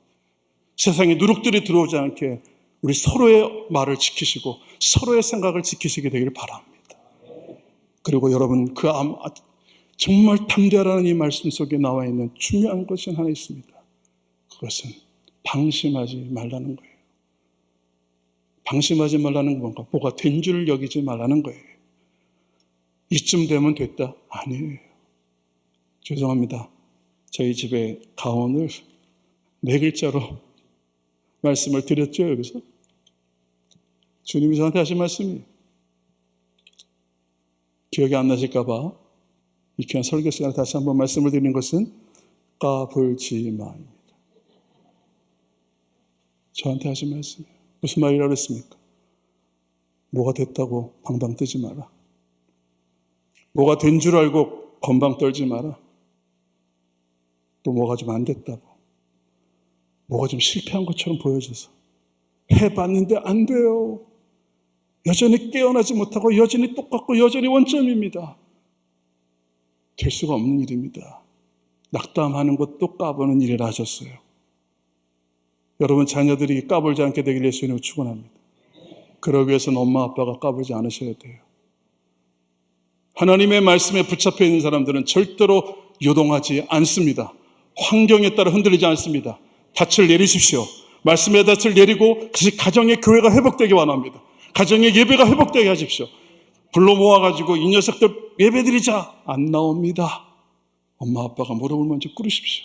세상의 누룩들이 들어오지 않게 우리 서로의 말을 지키시고 서로의 생각을 지키시게 되기를 바랍니다. 그리고 여러분 정말 담대하라는 이 말씀 속에 나와 있는 중요한 것이 하나 있습니다. 그것은 방심하지 말라는 거예요. 방심하지 말라는 건가? 뭐가 된 줄 여기지 말라는 거예요. 이쯤 되면 됐다? 아니에요. 죄송합니다. 저희 집에 가온을 4글자로 말씀을 드렸죠, 여기서. 주님이 저한테 하신 말씀이 기억이 안 나실까 봐 이 귀한 설교 시간에 다시 한번 말씀을 드리는 것은 까불지 마입니다. 저한테 하신 말씀이에요. 무슨 말이라고 했습니까? 뭐가 됐다고 방방 뜨지 마라. 뭐가 된 줄 알고 건방 떨지 마라. 또 뭐가 좀 안 됐다고, 뭐가 좀 실패한 것처럼 보여져서 해봤는데 안 돼요. 여전히 깨어나지 못하고 여전히 똑같고 여전히 원점입니다. 될 수가 없는 일입니다. 낙담하는 것도 까부는 일이라 하셨어요. 여러분 자녀들이 까불지 않게 되길 예수님을 축원합니다. 그러기 위해서는 엄마 아빠가 까불지 않으셔야 돼요. 하나님의 말씀에 붙잡혀 있는 사람들은 절대로 요동하지 않습니다. 환경에 따라 흔들리지 않습니다. 닻을 내리십시오. 말씀의 닻을 내리고 그것이 가정의 교회가 회복되기 원합니다. 가정의 예배가 회복되게 하십시오. 불러 모아가지고 이 녀석들 예배드리자 안 나옵니다. 엄마 아빠가 무릎을 먼저 꿇으십시오.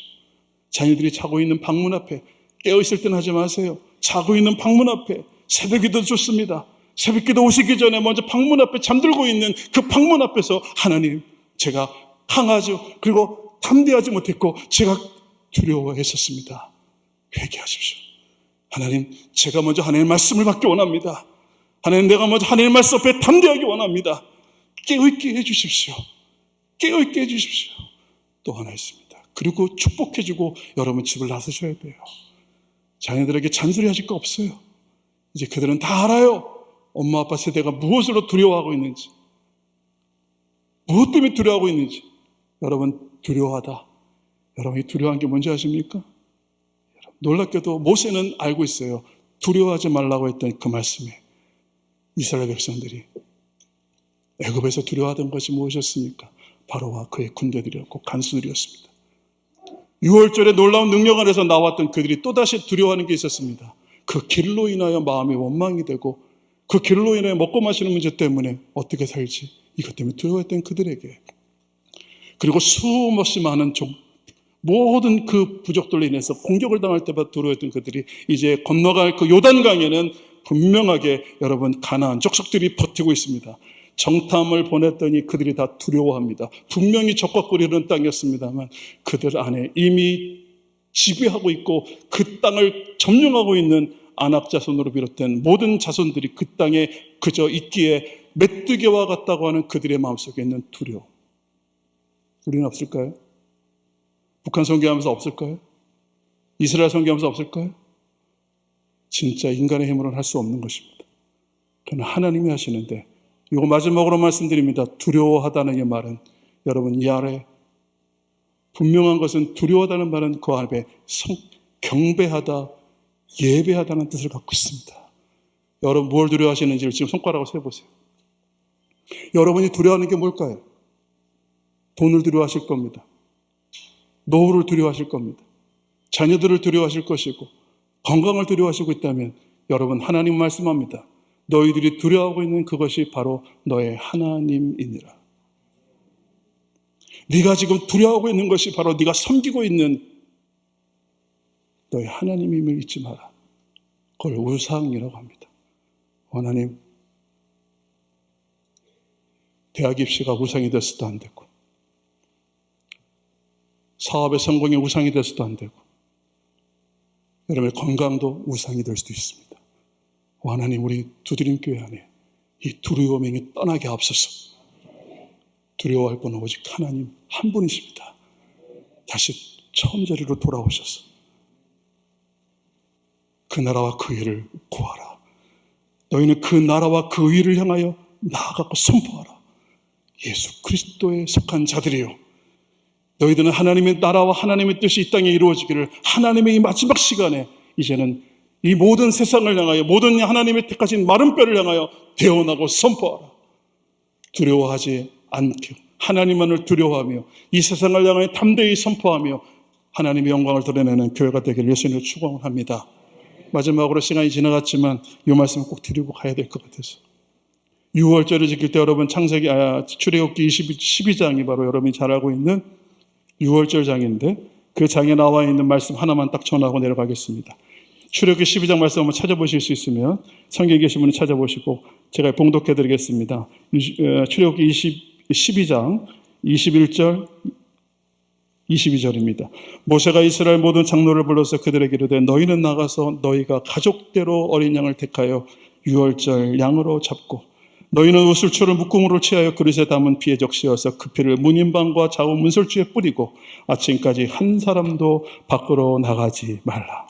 자녀들이 자고 있는 방문 앞에, 깨어있을 때는 하지 마세요. 자고 있는 방문 앞에, 새벽기도 좋습니다. 새벽기도 오시기 전에 먼저 방문 앞에 잠들고 있는 그 방문 앞에서 하나님, 제가 강하죠. 그리고 담대하지 못했고 제가 두려워했었습니다. 회개하십시오. 하나님, 제가 먼저 하나님의 말씀을 받기 원합니다. 하나님, 내가 먼저 하나님의 말씀 앞에 담대하기 원합니다. 깨어있게 해주십시오. 깨어있게 해주십시오. 또 하나 있습니다. 그리고 축복해주고 여러분 집을 나서셔야 돼요. 자녀들에게 잔소리하실 거 없어요. 이제 그들은 다 알아요. 엄마 아빠 세대가 무엇으로 두려워하고 있는지, 무엇 때문에 두려워하고 있는지. 여러분 두려워하다. 여러분이 두려워한 게 뭔지 아십니까? 놀랍게도 모세는 알고 있어요. 두려워하지 말라고 했던 그 말씀에 이스라엘 백성들이 애굽에서 두려워하던 것이 무엇이었습니까? 바로와 그의 군대들이었고 간수들이었습니다. 6월절에 놀라운 능력 안에서 나왔던 그들이 또다시 두려워하는 게 있었습니다. 그 길로 인하여 마음이 원망이 되고 그 길로 인하여 먹고 마시는 문제 때문에 어떻게 살지, 이것 때문에 두려워했던 그들에게, 그리고 수없이 많은 모든 그 부족들로 인해서 공격을 당할 때마다 두려워했던 그들이 이제 건너갈 그 요단강에는 분명하게 여러분 가나안 족속들이 버티고 있습니다. 정탐을 보냈더니 그들이 다 두려워합니다. 분명히 적과 꿀이는 땅이었습니다만 그들 안에 이미 지배하고 있고 그 땅을 점령하고 있는 아낙 자손으로 비롯된 모든 자손들이 그 땅에 그저 있기에 메뚜기와 같다고 하는 그들의 마음속에 있는 두려움. 우리는 없을까요? 북한 선교하면서 없을까요? 이스라엘 선교하면서 없을까요? 진짜 인간의 힘으로는 할 수 없는 것입니다. 그러나 하나님이 하시는데, 이거 마지막으로 말씀드립니다. 두려워하다는 이 말은, 여러분 이 아래 분명한 것은, 두려워하다는 말은 그 앞에 경배하다, 예배하다는 뜻을 갖고 있습니다. 여러분 뭘 두려워하시는지를 지금 손가락으로 세보세요. 여러분이 두려워하는 게 뭘까요? 돈을 두려워하실 겁니다. 노후를 두려워하실 겁니다. 자녀들을 두려워하실 것이고 건강을 두려워하시고 있다면 여러분 하나님 말씀합니다. 너희들이 두려워하고 있는 그것이 바로 너의 하나님이니라. 네가 지금 두려워하고 있는 것이 바로 네가 섬기고 있는 너의 하나님임을 잊지 마라. 그걸 우상이라고 합니다. 하나님, 대학 입시가 우상이 됐어도 안 되고 사업의 성공이 우상이 될 수도 안 되고 여러분의 건강도 우상이 될 수도 있습니다. 하나님, 우리 두드림교회 안에 이 두려움이 떠나게 하옵소서. 두려워할 분은 오직 하나님 한 분이십니다. 다시 처음 자리로 돌아오셔서 그 나라와 그 의를 구하라. 너희는 그 나라와 그 의를 향하여 나아가고 선포하라. 예수 그리스도에 속한 자들이요, 너희들은 하나님의 나라와 하나님의 뜻이 이 땅에 이루어지기를, 하나님의 이 마지막 시간에 이제는 이 모든 세상을 향하여, 모든 하나님의 택하신 마른 뼈를 향하여 대언하고 선포하라. 두려워하지 않게 하나님만을 두려워하며 이 세상을 향하여 담대히 선포하며 하나님의 영광을 드러내는 교회가 되기를 예수님을 축원합니다. 마지막으로 시간이 지나갔지만 이 말씀을 꼭 드리고 가야 될 것 같아서, 6월절을 지킬 때 여러분 출애굽기 12장이 바로 여러분이 잘 알고 있는 6월절 장인데, 그 장에 나와 있는 말씀 하나만 딱 전하고 내려가겠습니다. 출애굽기 12장 말씀 한번 찾아보실 수 있으면 성경에 계신 분은 찾아보시고 제가 봉독해 드리겠습니다. 출애굽기 12장 21절 22절입니다. 모세가 이스라엘 모든 장로를 불러서 그들에게 이르되 너희는 나가서 너희가 가족대로 어린 양을 택하여 유월절 양으로 잡고 너희는 우슬초를 묶음으로 취하여 그릇에 담은 피에 적시어서 그 피를 문인방과 좌우 문설주에 뿌리고 아침까지 한 사람도 밖으로 나가지 말라.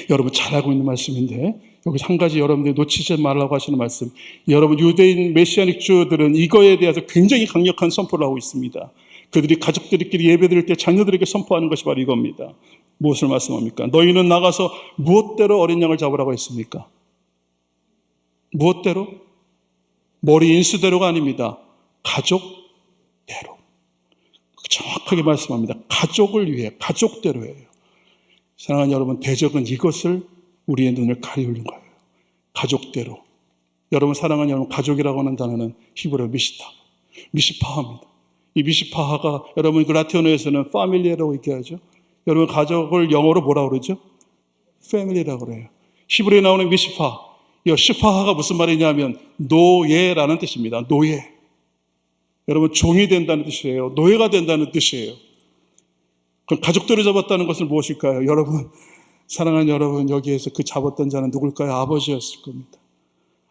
여러분 잘 알고 있는 말씀인데 여기서 한 가지 여러분들이 놓치지 말라고 하시는 말씀. 여러분 유대인 메시아닉 주들은 이거에 대해서 굉장히 강력한 선포를 하고 있습니다. 그들이 가족들끼리 예배드릴 때 자녀들에게 선포하는 것이 바로 이겁니다. 무엇을 말씀합니까? 너희는 나가서 무엇대로 어린 양을 잡으라고 했습니까? 무엇대로? 머리 인수대로가 아닙니다. 가족대로. 정확하게 말씀합니다. 가족을 위해 가족대로예요. 사랑하는 여러분, 대적은 이것을 우리의 눈을 가리우는 거예요. 가족대로. 여러분 사랑하는 여러분, 가족이라고 하는 단어는 히브리어 미시파하입니다. 이 미시파하가 여러분 그 라틴어에서는 파밀리아라고 얘기하죠. 여러분 가족을 영어로 뭐라고 그러죠? 패밀리라고 그래요. 히브리어에 나오는 미시파, 이 시파하가 무슨 말이냐면 노예라는 뜻입니다. 노예. 여러분 종이 된다는 뜻이에요. 노예가 된다는 뜻이에요. 그럼 가족들을 잡았다는 것은 무엇일까요? 여러분 사랑하는 여러분, 여기에서 그 잡았던 자는 누굴까요? 아버지였을 겁니다.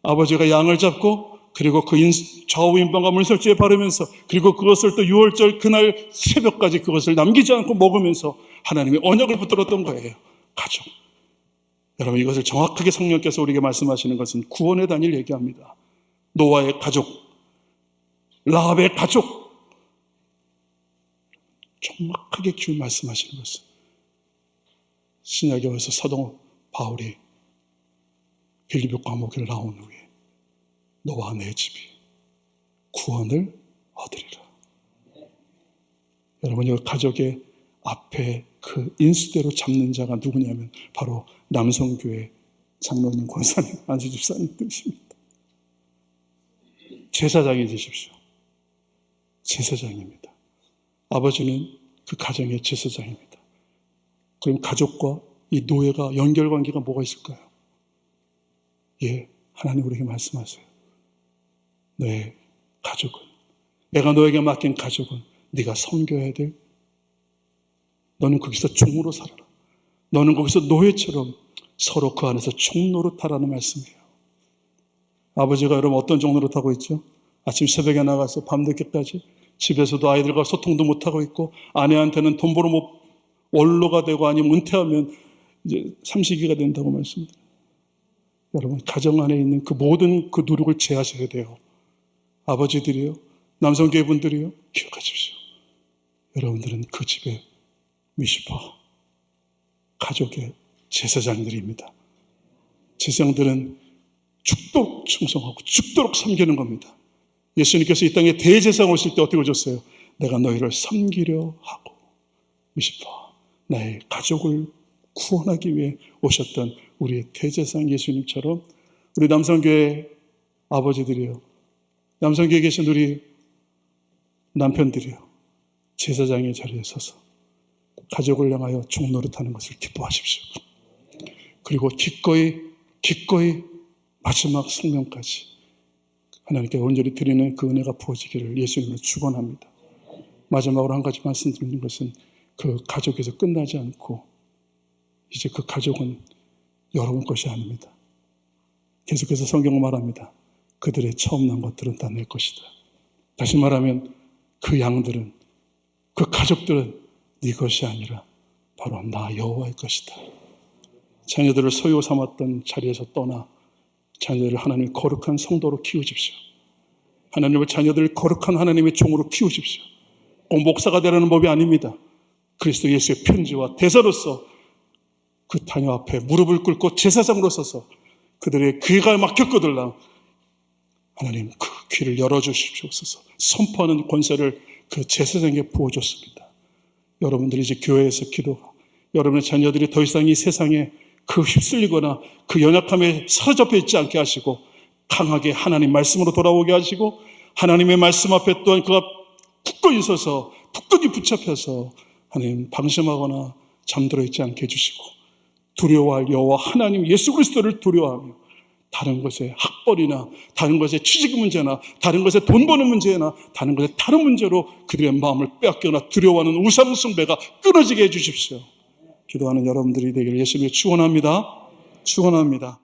아버지가 양을 잡고 그리고 그 좌우 인방과 문설주에 바르면서 그리고 그것을 또 유월절 그날 새벽까지 그것을 남기지 않고 먹으면서 하나님의 언약을 붙들었던 거예요. 가족. 여러분 이것을 정확하게 성령께서 우리에게 말씀하시는 것은 구원의 단위를 얘기합니다. 노아의 가족, 라합의 가족. 정확하게 주님 말씀하시는 것은 신약에 와서 사도 바울이 빌립보 감옥을 나온 후에 너와 내 집이 구원을 얻으리라. 여러분 이 가족의 앞에 그 인수대로 잡는 자가 누구냐면 바로 남성교회 장로님, 권사님, 안수집사님 뜻입니다. 제사장이 되십시오. 제사장입니다. 아버지는 그 가정의 제사장입니다. 그럼 가족과 이 노예가 연결관계가 뭐가 있을까요? 예, 하나님 우리에게 말씀하세요. 너의 가족은, 내가 너에게 맡긴 가족은 네가 섬겨야 될, 너는 거기서 종으로 살아라. 너는 거기서 노예처럼 서로 그 안에서 종노릇하라는 말씀이에요. 아버지가 여러분 어떤 종노릇하고 있죠? 아침 새벽에 나가서 밤늦게까지 집에서도 아이들과 소통도 못하고 있고 아내한테는 돈 벌어 못 원로가 되고 아니면 은퇴하면 이제 삼식이가 된다고 말씀드려요. 여러분 가정 안에 있는 그 모든 그 누룩을 제하셔야 돼요. 아버지들이요, 남성교회 분들이요, 기억하십시오. 여러분들은 그 집의 미시파, 가족의 제사장들입니다. 제사장들은 죽도록 충성하고 죽도록 섬기는 겁니다. 예수님께서 이 땅에 대제사장 오실 때 어떻게 오셨어요? 내가 너희를 섬기려 하고. 미시파, 나의 가족을 구원하기 위해 오셨던 우리의 대제사장 예수님처럼 우리 남성교회 아버지들이요, 남성교회에 계신 우리 남편들이요, 제사장의 자리에 서서 가족을 향하여 종노릇하는 것을 기뻐하십시오. 그리고 기꺼이 마지막 생명까지 하나님께 온전히 드리는 그 은혜가 부어지기를 예수님으로 축원합니다. 마지막으로 한 가지 말씀드리는 것은 그 가족에서 끝나지 않고 이제 그 가족은 여러분 것이 아닙니다. 계속해서 성경은 말합니다. 그들의 처음 난 것들은 다 내 것이다. 다시 말하면 그 양들은, 그 가족들은 네 것이 아니라 바로 나 여호와의 것이다. 자녀들을 소유 삼았던 자리에서 떠나 자녀들을 하나님의 거룩한 성도로 키우십시오. 하나님의 자녀들을 거룩한 하나님의 종으로 키우십시오. 꼭 목사가 되라는 법이 아닙니다. 그리스도 예수의 편지와 대사로서 그 자녀 앞에 무릎을 꿇고 제사장으로 서서 그들의 귀가 막혔거들라 하나님 그 귀를 열어주십시옵소서. 선포하는 권세를 그 제사장에게 부어줬습니다. 여러분들이 이제 교회에서 기도가, 여러분의 자녀들이 더 이상 이 세상에 그 휩쓸리거나 그 연약함에 사로잡혀 있지 않게 하시고 강하게 하나님 말씀으로 돌아오게 하시고 하나님의 말씀 앞에 또한 그가 굳건히 서서 굳건히 붙잡혀서 하나님 방심하거나 잠들어 있지 않게 해주시고 두려워할 여호와 하나님 예수 그리스도를 두려워하며 다른 것의 학벌이나 다른 것의 취직 문제나 다른 것의 돈 버는 문제나 다른 것의 다른 문제로 그들의 마음을 빼앗거나 두려워하는 우상 숭배가 끊어지게 해주십시오. 기도하는 여러분들이 되기를 예수님의 축원합니다. 축원합니다.